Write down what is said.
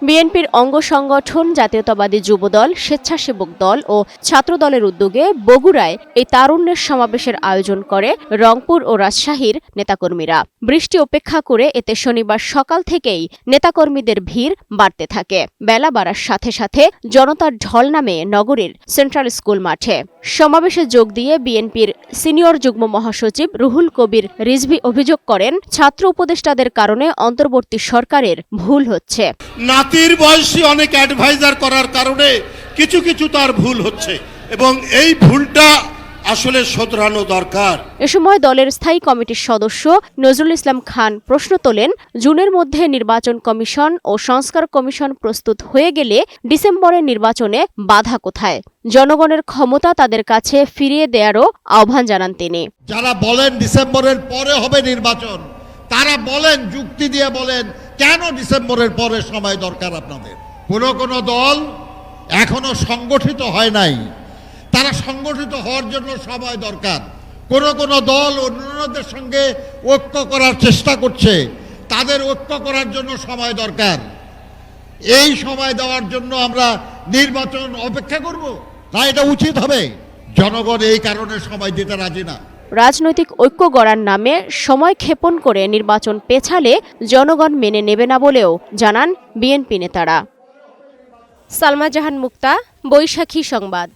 বিএনপির অঙ্গ সংগঠন জাতীয়তাবাদী যুবদল, স্বেচ্ছাসেবক দল ও ছাত্রদলের উদ্যোগে বগুড়ায় এই তারুণ্যের সমাবেশের আয়োজন করে রংপুর ও রাজশাহীর নেতাকর্মীরা। বৃষ্টি উপেক্ষা করে এতে শনিবার সকাল থেকেই নেতাকর্মীদের ভিড় বাড়তে থাকে। বেলা বাড়ার সাথে সাথে জনতার ঢল নামে নগরীর সেন্ট্রাল স্কুল মাঠে। সমাবেশে যোগ দিয়ে বিএনপির সিনিয়র যুগ্ম মহাসচিব রুহুল কবির রিজভী অভিযোগ করেন, ছাত্র উপদেষ্টাদের কারণে অন্তর্বর্তী সরকারের ভুল হচ্ছে। নাতির বয়সী অনেক অ্যাডভাইজার করার কারণে কিছু কিছু তার ভুল হচ্ছে এবং এই ভুলটা আসলে শোধরানো দরকার। এ সময় দলের স্থায়ী কমিটির সদস্য নজরুল ইসলাম খান প্রশ্ন তোলেন, জুনের মধ্যে নির্বাচন কমিশন ও সংস্কার কমিশন প্রস্তুত হয়ে গেলে ডিসেম্বরের নির্বাচনে বাধা কোথায়? জনগণের ক্ষমতা তাদের কাছে ফিরিয়ে দেওয়ারও আহ্বান জানান তিনি। যারা বলেন ডিসেম্বরের পরে হবে নির্বাচন, তারা বলেন, যুক্তি দিয়ে বলেন কেন ডিসেম্বরের পরে সময় দরকার আপনাদের? কোন দল এখনো সংগঠিত হয় নাই, তারা সংগঠিত হওয়ার জন্য সময় দরকার। কোন দল অন্যদের সঙ্গে ঐক্য করার চেষ্টা করছে, তাদের ঐক্য করার জন্য সময় দরকার। এই সময় দেওয়ার জন্য আমরা নির্বাচন অপেক্ষা করব না, এটা উচিত হবে। জনগণ এই কারণে সময় দিতে রাজি না। রাজনৈতিক ঐক্য গড়ার নামে সময় ক্ষেপণ করে নির্বাচন পেছালে জনগণ মেনে নেবে না বলেও জানান বিএনপি নেতারা। সালমা জাহান মুক্তা, বৈশাখী সংবাদ।